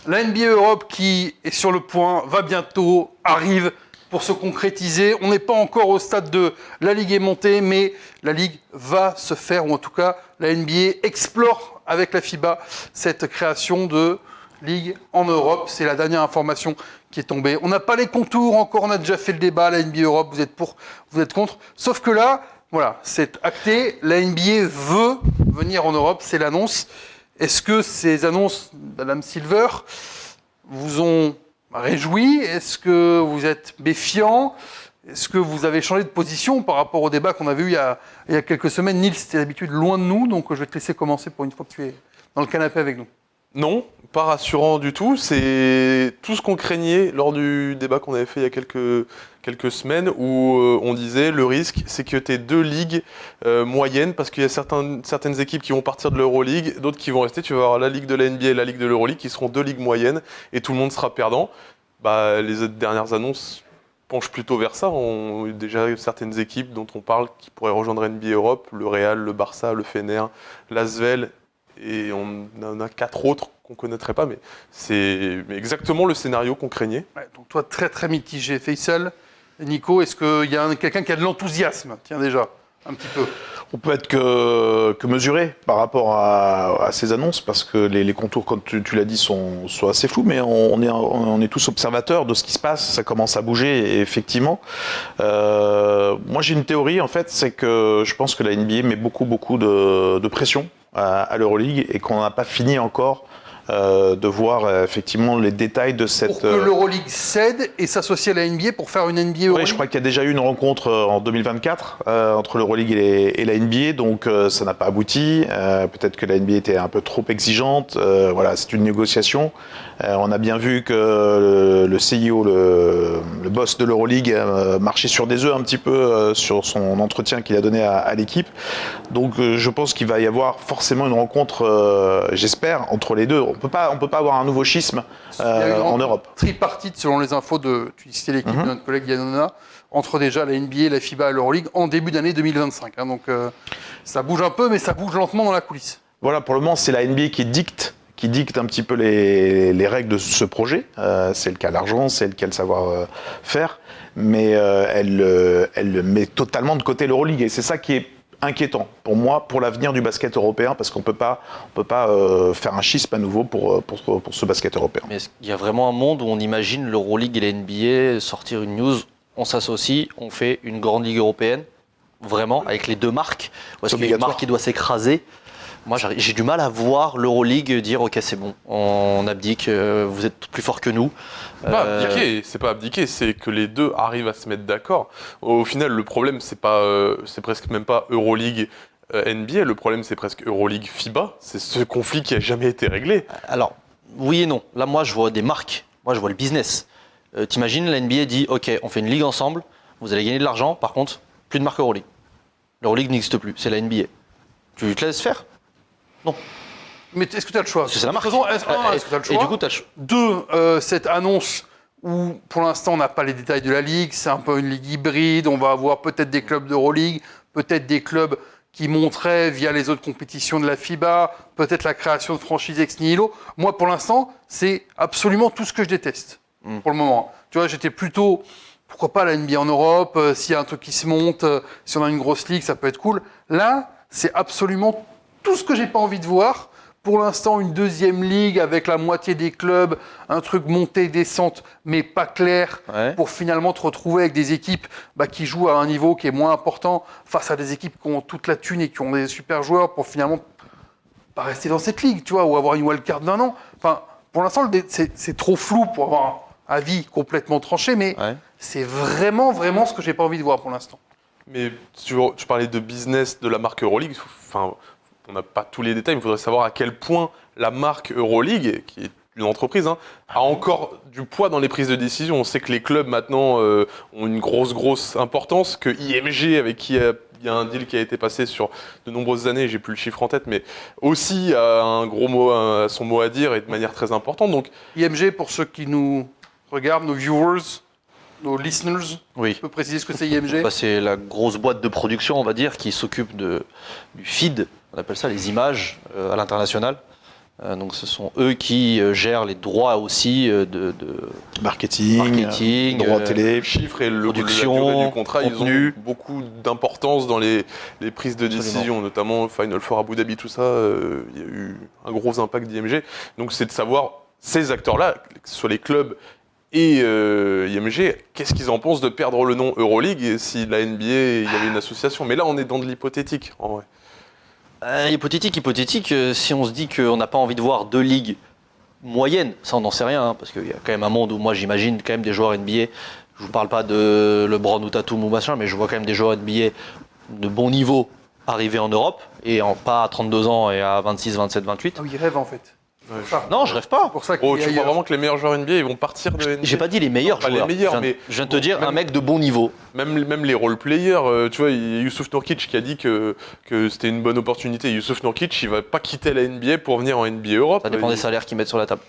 La NBA Europe qui est sur le point, va bientôt, arrive pour se concrétiser. On n'est pas encore au stade de la Ligue est montée, mais la Ligue va se faire, ou en tout cas, la NBA explore avec la FIBA cette création de Ligue en Europe. C'est la dernière information qui est tombée. On n'a pas les contours encore, on a déjà fait le débat, la NBA Europe, vous êtes pour, vous êtes contre. Sauf que là, voilà, c'est acté, la NBA veut venir en Europe, c'est l'annonce. Est-ce que ces annonces, Madame Silver, vous ont réjoui? Est-ce que vous êtes méfiant? Est-ce que vous avez changé de position par rapport au débat qu'on avait eu il y a quelques semaines? Nils, c'était d'habitude loin de nous, donc je vais te laisser commencer pour une fois que tu es dans le canapé avec nous. Non, pas rassurant du tout. C'est tout ce qu'on craignait lors du débat qu'on avait fait il y a quelques semaines où on disait le risque, c'est que tu aies deux ligues moyennes parce qu'il y a certaines équipes qui vont partir de l'Euroleague, d'autres qui vont rester. Tu vas avoir la ligue de la NBA et la ligue de l'Euroleague qui seront deux ligues moyennes et tout le monde sera perdant. Les dernières annonces penchent plutôt vers ça. On a déjà certaines équipes dont on parle qui pourraient rejoindre NBA Europe, le Real, le Barça, le Fener, l'Asvel. Et on en a 4 autres qu'on ne connaîtrait pas, mais c'est exactement le scénario qu'on craignait. Ouais, donc toi, très très mitigé. Faisal, Nico, est-ce qu'il y a quelqu'un qui a de l'enthousiasme? Tiens déjà, un petit peu. On peut être que mesuré par rapport à ces annonces, parce que les contours, comme tu l'as dit, sont assez flous, mais on est tous observateurs de ce qui se passe, ça commence à bouger, et effectivement. Moi j'ai une théorie, en fait, c'est que je pense que la NBA met beaucoup de pression à l'Euroleague et qu'on n'a pas fini encore de voir effectivement les détails de cette... Pour que l'Euroleague cède et s'associe à la NBA pour faire une NBA Euroleague. Oui, je crois qu'il y a déjà eu une rencontre en 2024 entre l'Euroleague et la NBA, donc ça n'a pas abouti. Peut-être que la NBA était un peu trop exigeante. Voilà, c'est une négociation. On a bien vu que le CIO, le boss de l'Euroleague, marchait sur des œufs un petit peu sur son entretien qu'il a donné à l'équipe. Donc je pense qu'il va y avoir forcément une rencontre, j'espère, entre les deux. On peut pas avoir un nouveau schisme en Europe. Tripartite, selon les infos tu citais l'équipe de notre collègue Yannona, entre déjà la NBA, la FIBA et l'Euroleague en début d'année 2025. Donc ça bouge un peu, mais ça bouge lentement dans la coulisse. Voilà, pour le moment, c'est la NBA qui dicte un petit peu les règles de ce projet. C'est le cas l'argent, c'est le cas le savoir-faire, mais elle met totalement de côté l'Euroleague. Et c'est ça qui est inquiétant pour moi, pour l'avenir du basket européen, parce qu'on peut pas faire un schisme à nouveau pour ce basket européen. Mais il y a vraiment un monde où on imagine l'Euroleague et la NBA sortir une news, on s'associe, on fait une grande ligue européenne, vraiment, avec les deux marques, ou est-ce qu'il y a une marque qui doit s'écraser? Moi, j'ai du mal à voir l'Euroleague dire « Ok, c'est bon, on abdique, vous êtes plus fort que nous. » C'est pas abdiquer, c'est que les deux arrivent à se mettre d'accord. Au final, le problème, c'est presque même pas Euroleague NBA, le problème, c'est presque Euroleague FIBA. C'est ce conflit qui a jamais été réglé. Alors, oui et non. Là, moi, je vois des marques. Moi, je vois le business. T'imagines, la NBA dit « Ok, on fait une ligue ensemble, vous allez gagner de l'argent, par contre, plus de marque Euroleague. L'Euroleague n'existe plus, c'est la NBA. Tu te laisses faire ? Non. Mais est-ce que tu as le choix? Parce que c'est la marque. Est-ce que tu as le choix? Et du coup, tu as le choix. Deux, cette annonce où, pour l'instant, on n'a pas les détails de la Ligue, c'est un peu une ligue hybride, on va avoir peut-être des clubs d'Euroleague, peut-être des clubs qui monteraient via les autres compétitions de la FIBA, peut-être la création de franchises ex nihilo. Moi, pour l'instant, c'est absolument tout ce que je déteste, pour le moment. Tu vois, j'étais plutôt... Pourquoi pas la NBA en Europe, s'il y a un truc qui se monte, si on a une grosse ligue, ça peut être cool. Là, c'est absolument tout ce que j'ai pas envie de voir. Pour l'instant, une deuxième ligue avec la moitié des clubs, un truc montée, descente, mais pas clair, pour finalement te retrouver avec des équipes qui jouent à un niveau qui est moins important face à des équipes qui ont toute la thune et qui ont des super joueurs pour finalement pas rester dans cette ligue, tu vois, ou avoir une wildcard d'un an. Enfin, pour l'instant, c'est trop flou pour avoir un avis complètement tranché, mais c'est vraiment ce que j'ai pas envie de voir pour l'instant. Mais tu parlais de business de la marque Euroleague, enfin, on n'a pas tous les détails, mais il faudrait savoir à quel point la marque Euroleague, qui est une entreprise, a encore du poids dans les prises de décision. On sait que les clubs maintenant ont une grosse importance, que IMG, avec qui il y a un deal qui a été passé sur de nombreuses années, j'ai plus le chiffre en tête, mais aussi a un gros mot, son mot à dire et de manière très importante. Donc, IMG, pour ceux qui nous regardent, nos viewers, nos listeners, oui. Tu peux préciser ce que c'est IMG? C'est la grosse boîte de production, on va dire, qui s'occupe du feed, on appelle ça les images à l'international. Donc ce sont eux qui gèrent les droits aussi de Marketing, droit télé. Le chiffre et la production, durée du contrat, contenu. ils ont beaucoup d'importance dans les prises de décision, notamment Final Four Abu Dhabi, tout ça, il y a eu un gros impact d'IMG. Donc c'est de savoir, ces acteurs-là, que ce soit les clubs et IMG, qu'est-ce qu'ils en pensent de perdre le nom Euroleague et si la NBA, il y avait une association. Mais là, on est dans de l'hypothétique, en vrai. Hypothétique, si on se dit qu'on n'a pas envie de voir 2 ligues moyennes, ça on n'en sait rien, parce qu'il y a quand même un monde où moi j'imagine quand même des joueurs NBA, je vous parle pas de LeBron ou Tatum ou machin, mais je vois quand même des joueurs NBA de bon niveau arriver en Europe, et pas à 32 ans et à 26, 27, 28. Ah oui, ils rêvent en fait. Ouais. Non, je rêve pas. C'est pour ça Tu crois qu'il y a vraiment que les meilleurs joueurs NBA ils vont partir de NBA? J'ai pas dit les meilleurs Pas les joueurs. meilleurs, mais je viens de te bon, dire même- un mec de bon niveau. Même les role-players, tu vois, il y a Youssouf Nurkic qui a dit que c'était une bonne opportunité. Youssouf Nurkic, il va pas quitter la NBA pour venir en NBA Europe. Ça dépend des salaires qu'ils mettent sur la table.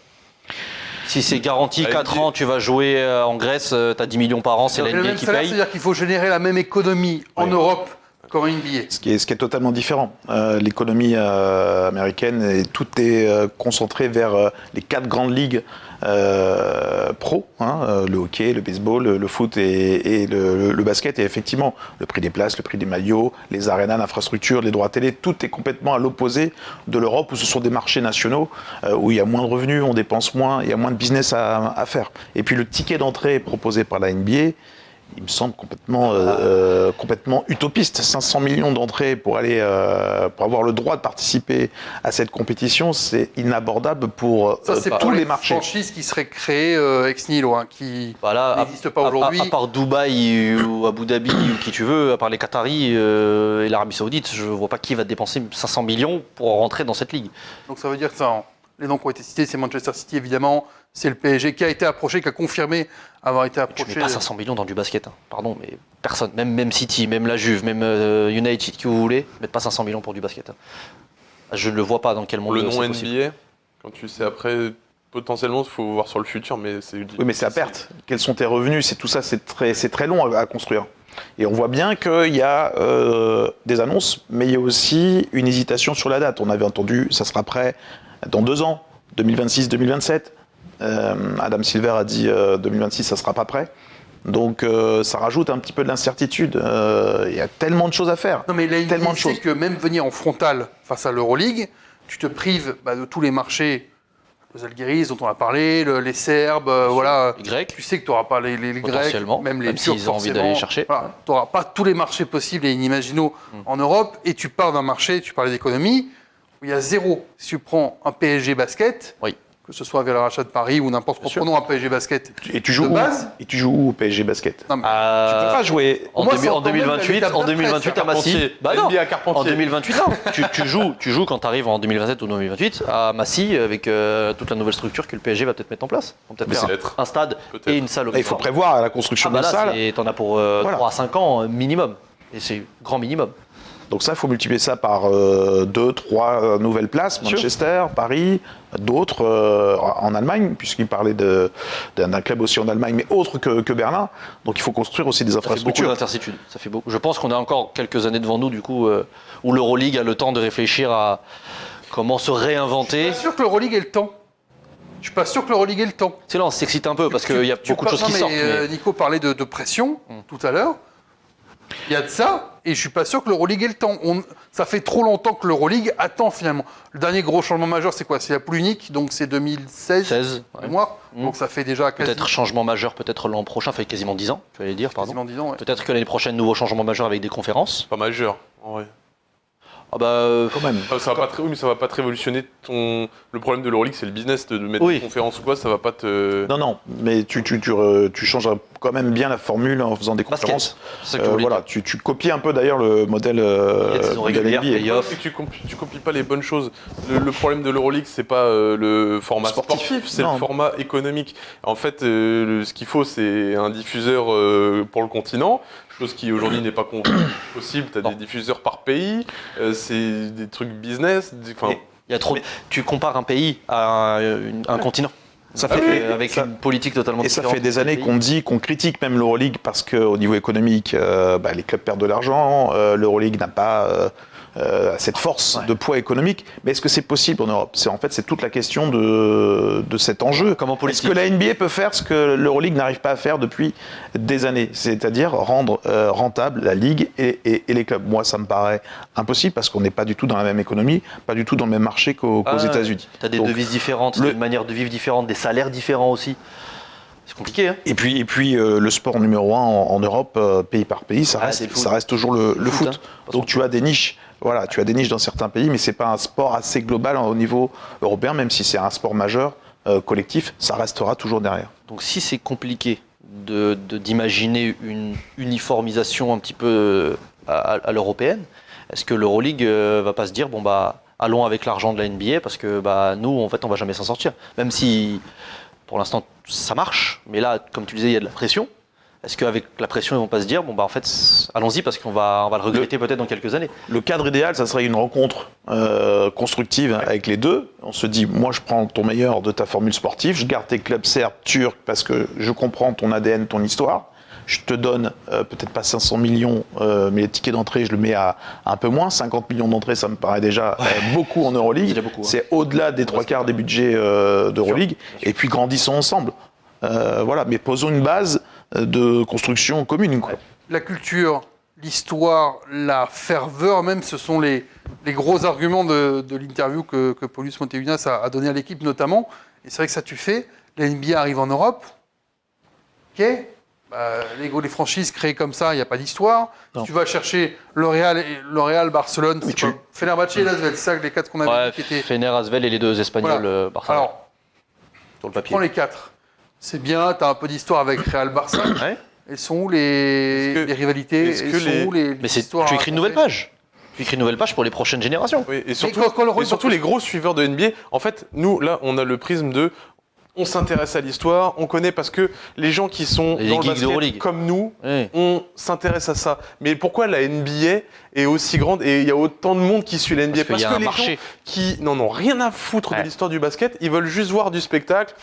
Si c'est garanti Ah, 4 NBA. ans, tu vas jouer en Grèce, t'as 10 millions par an, c'est la le NBA même qui salaire, paye. c'est-à-dire qu'il faut générer la même économie en Oui. Europe qu'en NBA. Ce qui est totalement différent. L'économie américaine, tout est concentré vers les 4 grandes ligues pro, le hockey, le baseball, le foot et le basket. Et effectivement, le prix des places, le prix des maillots, les arénas, l'infrastructure, les droits télé, tout est complètement à l'opposé de l'Europe où ce sont des marchés nationaux, où il y a moins de revenus, on dépense moins, il y a moins de business à faire. Et puis le ticket d'entrée proposé par la NBA, il me semble complètement utopiste. 500 millions d'entrées pour avoir le droit de participer à cette compétition, c'est inabordable pour Ça, c'est tous pour les les marchés. franchises qui seraient créées ex nihilo, qui Voilà, n'existent pas aujourd'hui. À part Dubaï ou Abu Dhabi ou qui tu veux, à part les Qataris et l'Arabie Saoudite, je vois pas qui va dépenser 500 millions pour rentrer dans cette ligue. Donc ça veut dire que ça, les noms qui ont été cités, c'est Manchester City évidemment, c'est le PSG qui a été approché, qui a confirmé avoir été Tu approché. mets pas 500 millions dans du basket, hein. Pardon, mais personne, même City, même la Juve, même United, qui vous voulez, mettent pas 500 millions pour du basket. Hein. Je ne le vois pas dans quel monde Le nom c'est possible. NBA, quand tu sais après, potentiellement, il faut voir sur le futur, mais c'est... Oui, mais c'est à perte. Quels sont tes revenus? C'est tout ça, c'est très long à construire. Et on voit bien qu'il y a des annonces, mais il y a aussi une hésitation sur la date. On avait entendu, ça sera prêt dans 2 ans, 2026-2027. Adam Silver a dit 2026, ça sera pas prêt. Donc ça rajoute un petit peu de l'incertitude. Il y a tellement de choses à faire. Non mais là, Tellement de c'est choses. que même venir en frontal face à l'Euroleague, tu te prives de tous les marchés, les Algéris dont on a parlé, les Serbes, voilà. Les Grecs, Tu sais que tu n'auras pas les Grecs, Potentiellement, même les même Turcs s'ils ont envie forcément. d'aller chercher. Voilà, tu n'auras pas tous les marchés possibles et inimaginaux en Europe, et tu pars d'un marché, tu parlais d'économie, où il y a zéro. Si tu prends un PSG basket, Oui. que ce soit vers le rachat de Paris ou n'importe quoi, sûr. prenons un PSG basket. Et tu joues De où base Et tu joues où au PSG Basket? Non, mais Tu peux pas jouer. En, Moi, demi- c'est en encore même 2028, l'étape en d'après, 2028 c'est à Massy. Carpentier. Bah non, NBA à Carpentier. en 2028 non. tu joues quand tu arrives en 2027 ou 2028 à Massy avec toute la nouvelle structure que le PSG va peut-être mettre en place. On va peut-être faire Peut-être. un stade Peut-être. et une salle. Il faut prévoir la construction Ah bah d'une là, salle. t'en as pour 3 à 5 ans minimum. Et c'est grand minimum. Donc ça, il faut multiplier ça par 2, 3 nouvelles places, Bien Manchester, Paris, d'autres en Allemagne, puisqu'il parlait d'un club aussi en Allemagne, mais autre que Berlin. Donc il faut construire aussi des Ça fait beaucoup infrastructures. d'incertitudes. Ça fait beaucoup. Je pense qu'on a encore quelques années devant nous, du coup, où l'Euroleague a le temps de réfléchir à comment se je réinventer. suis pas sûr que l'Euroleague ait le temps. Je suis pas sûr que l'Euroleague ait le temps. C'est là, on s'excite un peu parce qu'il y a beaucoup de choses qui sortent. mais- Nico parlait de pression tout à l'heure. Il y a de ça, et je suis pas sûr que l'Euroleague ait le temps. Ça fait trop longtemps que l'Euroleague attend finalement. Le dernier gros changement majeur, c'est quoi? C'est la poule unique, donc c'est 2016, 16, ouais. mémoire. Mm. Donc ça fait déjà Peut-être changement majeur, peut-être l'an prochain, fait quasiment 10 ans, tu allais dire, pardon. quasiment 10 ans. Ouais. Peut-être que l'année prochaine, nouveau changement majeur avec des conférences. Pas majeur, en vrai. Ah bah, Quand même. Ça va pas oui, mais ça va pas te révolutionner le problème de l'Euroleague, c'est le business de mettre Oui. une conférence ou quoi, ça va pas te... Non, mais tu changes quand même bien la formule en faisant des basket. conférences. C'est ça que je voulais Voilà, tu copies un peu d'ailleurs le modèle Il y a des saisons modèle régulières, NBA. playoff. C'est que tu copies pas les bonnes choses. Le problème de l'Euroleague, c'est pas le format Sportif. sportif, c'est Non. le format économique. En fait, ce qu'il faut, c'est un diffuseur pour le continent, chose qui aujourd'hui n'est pas possible. Tu as Non. des diffuseurs par pays, c'est des trucs business. Enfin, Il y a trop. Tu compares un pays à un continent. Ça Avec, fait- avec ça- une politique totalement Et ça différente. fait des années qu'on critique même l'Euroleague parce qu'au niveau économique, les clubs perdent de l'argent. L'Euroleague n'a pas cette force de poids économique. Mais est-ce que c'est possible en Europe? C'est toute la question de cet enjeu. Est-ce que la NBA peut faire ce que l'Euroleague n'arrive pas à faire depuis des années, c'est-à-dire rendre rentable la ligue et les clubs? Moi, ça me paraît impossible parce qu'on n'est pas du tout dans la même économie, pas du tout dans le même marché qu'aux États-Unis. Tu as des devises différentes, une manière de vivre différente, des salaires différents aussi. C'est compliqué. Hein. Et puis le sport numéro 1 en Europe, pays par pays, ça reste toujours le foot. Hein. Donc tu as des niches. Voilà, tu as des niches dans certains pays, mais c'est pas un sport assez global au niveau européen, même si c'est un sport majeur, collectif, ça restera toujours derrière. Donc si c'est compliqué d'imaginer une uniformisation un petit peu à l'européenne, est-ce que l'Euroleague va pas se dire bon bah allons avec l'argent de la NBA parce que bah nous en fait on va jamais s'en sortir, même si pour l'instant ça marche, mais là comme tu disais il y a de la pression. Est-ce qu'avec la pression, ils vont pas se dire, bon bah en fait, allons-y parce qu'on va le regretter peut-être dans quelques années. Le cadre idéal, ça serait une rencontre constructive avec les deux. On se dit, moi je prends ton meilleur de ta formule sportive, je garde tes clubs serbes, turcs, parce que je comprends ton ADN, ton histoire. Je te donne peut-être pas 500 millions, mais les tickets d'entrée, je le mets à un peu moins. 50 millions d'entrées, ça me paraît déjà beaucoup en Euroleague. C'est au-delà des 3/4 des budgets d'Euroleague. Et puis grandissons ensemble. Voilà, mais posons une base de construction commune. Quoi. La culture, l'histoire, la ferveur même, ce sont les gros arguments de l'interview que Paulus Motiejunas a donné à l'équipe notamment. Et c'est vrai que ça tu fais. La NBA arrive en Europe. Ok, les franchises créées comme ça, il n'y a pas d'histoire. Si tu vas chercher L'Oréal, Barcelone, Fenerbahçe et Asvel, c'est ça les 4 qu'on avait dit qui étaient... Fener, Asvel et les 2 Espagnols, Barça. Alors, sur le papier. Prends les 4. C'est bien, tu as un peu d'histoire avec Real Barça. Elles sont où les rivalités? Tu écris une nouvelle page. Tu écris une nouvelle page pour les prochaines générations. Oui, et surtout les gros suiveurs de NBA. En fait, nous, là, on a le prisme de... On s'intéresse à l'histoire, on connaît parce que les gens qui sont dans le basket comme nous, on s'intéresse à ça. Mais pourquoi la NBA est aussi grande et il y a autant de monde qui suit la NBA? Parce que les gens qui n'en ont rien à foutre de l'histoire du basket, ils veulent juste voir du spectacle.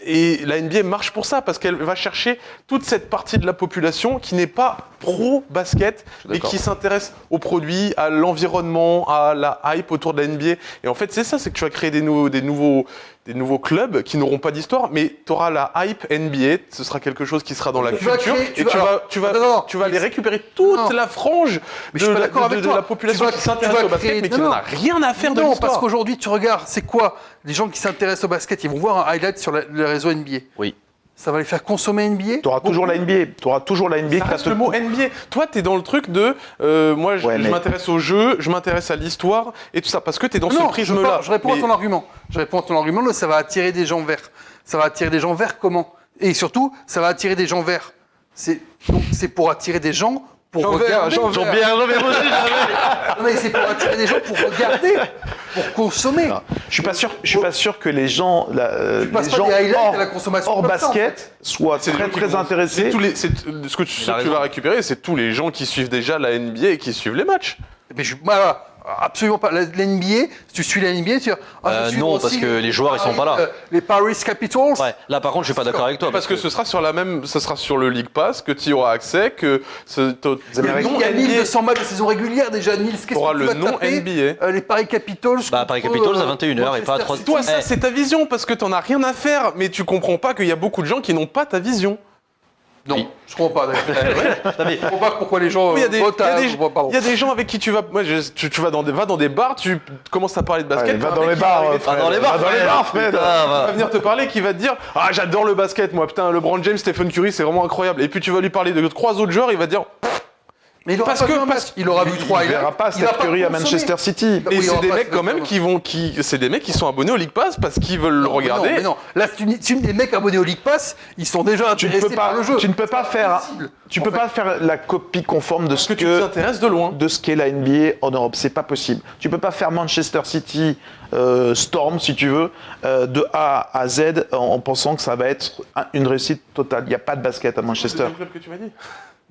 Et la NBA marche pour ça, parce qu'elle va chercher toute cette partie de la population qui n'est pas pro-basket, mais qui s'intéresse aux produits, à l'environnement, à la hype autour de la NBA. Et en fait, c'est ça, c'est que tu vas créer des nouveaux clubs qui n'auront pas d'histoire, mais tu auras la hype NBA, ce sera quelque chose qui sera dans la culture, et tu vas aller récupérer toute la frange de la population qui s'intéresse au basket, mais qui n'en a rien à faire de l'histoire. Non, parce qu'aujourd'hui, tu regardes, c'est quoi? Les gens qui s'intéressent au basket, ils vont voir un highlight sur le réseau NBA. Oui. Ça va les faire consommer NBA. Tu auras toujours la NBA. Tu auras toujours la NBA. Ça reste le mot NBA. Toi, tu es dans le truc de... moi, je m'intéresse au jeu, je m'intéresse à l'histoire et tout ça. Parce que tu es dans ce prisme-là. Je réponds à ton argument. Ça va attirer des gens vers. Ça va attirer des gens vers comment? Et surtout, ça va attirer des gens vers. C'est pour attirer des gens... Pour regarder. Mais c'est pour attirer des gens pour regarder, pour consommer. Non, je suis pas sûr que les gens, hors basket soient très intéressés. Ce que tu vas récupérer, c'est tous les gens qui suivent déjà la NBA et qui suivent les matchs. Mais absolument pas. La NBA, si tu suis la NBA, tu dis... non, parce que les joueurs, ils sont pas là. Les Paris Capitals. Ouais, là, par contre, je suis pas d'accord avec toi. Parce que ce sera sur le League Pass que tu y auras accès, que... Il y a 1200 matchs de saison régulière déjà. Nils, qu'est-ce que tu vas le nom NBA. Les Paris Capitals. Paris Capitals à 21h et pas à 3. Toi, ça, c'est ta vision, parce que t'en as rien à faire, mais tu comprends pas qu'il y a beaucoup de gens qui n'ont pas ta vision. Non, je comprends pas. Je comprends pas pourquoi les gens votent à... Il y a des gens avec qui tu vas... Tu vas dans des bars, tu commences à parler de basket. Va dans les bars, Fred. Il va venir te parler, qui va te dire « Ah, j'adore le basket, moi, putain, LeBron James, Stephen Curry, c'est vraiment incroyable. » Et puis tu vas lui parler de 3 autres joueurs, il va te dire... Mais il aura vu 3. Il verra pas Steph Curry à Manchester City. Et c'est des mecs quand même c'est des mecs qui sont abonnés au League Pass parce qu'ils veulent le regarder. Mais non, là, les mecs abonnés au League Pass, ils sont déjà intéressés par le jeu. Tu ne peux pas faire la copie conforme de ce tu t'intéresses de loin de ce qu'est la NBA en Europe. C'est pas possible. Tu peux pas faire Manchester City Storm, si tu veux, de A à Z en pensant que ça va être une réussite totale. Il n'y a pas de basket à Manchester. C'est le club que tu m'as dit.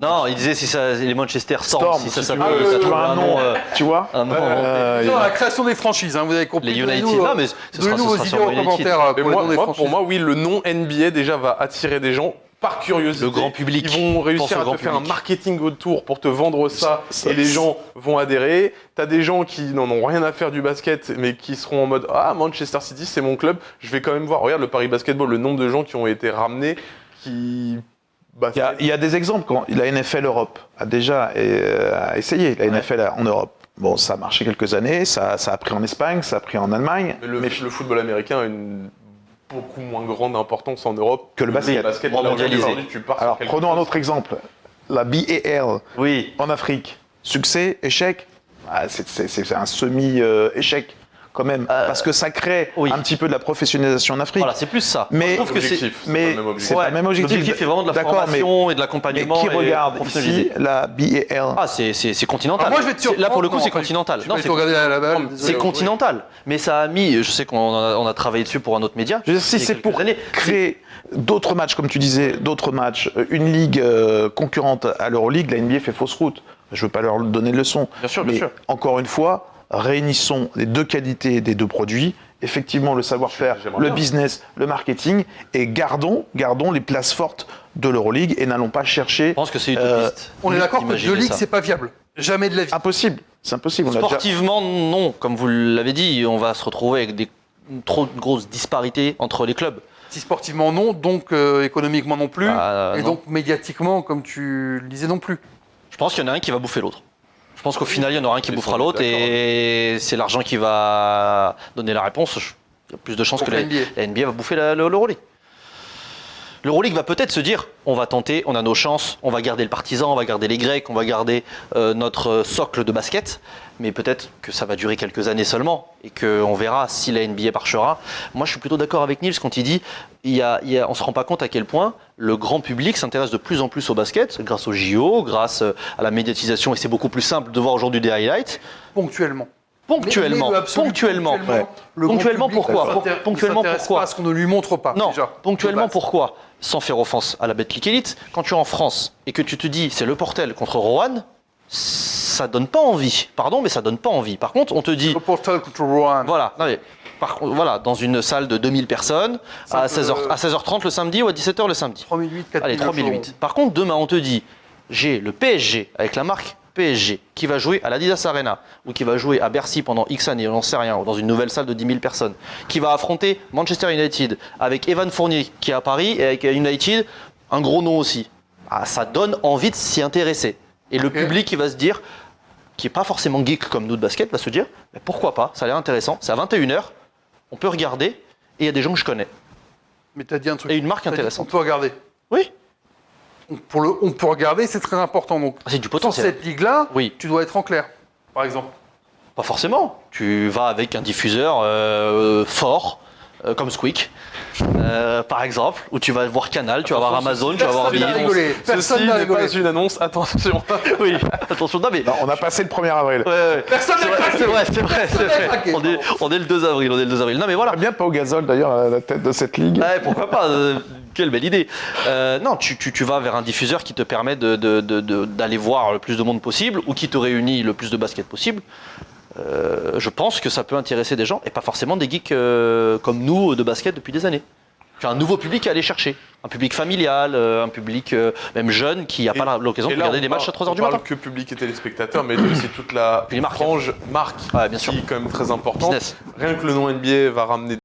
Non, il disait si ça, les Manchester Storm, si ça s'appelle un nom, tu vois. La création des franchises, vous avez compris. Les United, non, mais ce sera vos idées en commentaire. Pour moi, oui, le nom NBA déjà va attirer des gens par curiosité. Le grand public. Ils vont Pense réussir au à grand te faire un public. marketing autour pour te vendre ça, Ça- et les gens vont adhérer. T'as des gens qui n'en ont rien à faire du basket, mais qui seront en mode « Ah, Manchester City, c'est mon club, je vais quand même voir. » Regarde le Paris Basketball, le nombre de gens qui ont été ramenés, qui... Il y a des exemples. Quand la NFL Europe a déjà essayé, la NFL en Europe. Bon, ça a marché quelques années, ça a pris en Espagne, ça a pris en Allemagne. Mais le football américain a une beaucoup moins grande importance en Europe Que le basket. Mondialisé. Aujourd'hui, tu pars sur Alors, quelque prenons un chose. autre exemple. La BAL Oui. en Afrique. Succès, échec. C'est un semi-échec quand même. Parce que ça crée oui. un petit peu de la professionnalisation en Afrique. Voilà, c'est plus ça. Mais- Je trouve que c'est. Objectif, c'est mais pas le même objectif. c'est pas le même objectif. L'objectif est vraiment de la D'accord, formation et de mais l'accompagnement. qui et regarde professionnalisé. ici la BAL? Ah, c'est continental. Alors moi, je vais te surprendre. Là, pour le coup, Non, c'est pas du tout. continental. Je Non, vais c'est te regarder la balle. c'est désolé. continental. Mais ça a mis, je sais on a travaillé dessus pour un autre média. Je veux dire, si il y a c'est quelques pour années. créer d'autres matchs, comme tu disais, d'autres matchs, une ligue concurrente à l'Euroleague, la NBA fait fausse route. Je ne veux pas leur donner de leçon. Bien sûr, Mais bien sûr. encore une fois, réunissons les deux qualités des deux produits, effectivement le savoir-faire, J'aimerais le bien. business, le marketing, et gardons les places fortes de l'Euroleague et n'allons pas chercher... Je pense que c'est utopiste. On est d'accord que d'imaginer deux ligues, ça. c'est pas viable. Jamais de la vie. Impossible, c'est impossible. On a déjà- Sportivement, non. Comme vous l'avez dit, on va se retrouver avec trop de grosses disparités entre les clubs. Si sportivement non, donc économiquement non plus, Bah, et non. donc médiatiquement, comme tu le disais, non plus. Je pense qu'il y en a un qui va bouffer l'autre. Je pense qu'au final, il y en aura un qui Ils bouffera sont l'autre d'accord. et c'est l'argent qui va donner la réponse. Il y a plus de chances Pour que la la NBA. NBA va bouffer l'Euroleague. L'Euroleague va peut-être se dire, on va tenter, on a nos chances, on va garder le partisan, on va garder les Grecs, on va garder notre socle de basket, mais peut-être que ça va durer quelques années seulement et qu'on verra si la NBA marchera. Moi, je suis plutôt d'accord avec Niels quand il dit, on ne se rend pas compte à quel point le grand public s'intéresse de plus en plus au basket, grâce au JO, grâce à la médiatisation, et c'est beaucoup plus simple de voir aujourd'hui des highlights. Ponctuellement. Ponctuellement, Mais le absolu, ponctuellement. le grand Ponctuellement, public pourquoi ne s'intéresse- Ponctuellement, ne s'intéresse pourquoi pas à ce qu'on ne lui montre pas. Non, déjà, ponctuellement de base. pourquoi? Sans faire offense à la Betclic Elite, quand tu es en France et que tu te dis c'est le Portel contre Roanne, ça donne pas envie. Pardon, mais ça donne pas envie. Par contre, on te dit, Le Portal contre Rouen. voilà, non mais, voilà, dans une salle de 2000 personnes, à 16h30 le samedi ou à 17h le samedi. 3008, 4000. Allez, 3008. Par contre, demain, on te dit, j'ai le PSG avec la marque PSG qui va jouer à l'Adidas Arena ou qui va jouer à Bercy pendant X années, on n'en sait rien, ou dans une nouvelle salle de 10 000 personnes, qui va affronter Manchester United avec Evan Fournier qui est à Paris et avec United, un gros nom aussi. Ah, ça donne envie de s'y intéresser. Et le Ok. public qui va se dire, qui n'est pas forcément geek comme nous de basket, va se dire, mais pourquoi pas, ça a l'air intéressant, c'est à 21h, on peut regarder et il y a des gens que je connais. Mais t'as dit un truc. Et une marque T'as dit, intéressante. On peut regarder. Oui, On peut regarder, c'est très important. Donc, c'est du sur potentiel. cette ligue-là, Oui. tu dois être en clair, par exemple. Pas forcément. Tu vas avec un diffuseur fort, comme Squeak, par exemple, où tu vas voir Canal, tu vas voir Amazon, tu vas voir Personne n'a Bein. rigolé. Personne Ceci n'a n'est rigolé. pas une annonce, attention. Oui, attention, non mais. Non, on a passé le 1er avril. Ouais, ouais. Personne n'a craqué. C'est vrai, c'est vrai, c'est Personne n'a vrai. craqué, On est le 2 avril, on est le 2 avril. Non mais voilà. Bien Pau Gasol d'ailleurs à la tête de cette ligue. Ouais, pourquoi pas quelle belle idée. Non, tu vas vers un diffuseur qui te permet d'aller voir le plus de monde possible ou qui te réunit le plus de basket possible. Je pense que ça peut intéresser des gens et pas forcément des geeks comme nous de basket depuis des années. Tu as un nouveau public à aller chercher, un public familial, un public même jeune qui n'a pas l'occasion de là, regarder on des matchs à parle- 3h du On matin. parle que public et téléspectateurs, mais aussi toute la Puis les marques. frange marque Ouais, bien sûr. qui est quand même très importante. Business. Rien que le nom NBA va ramener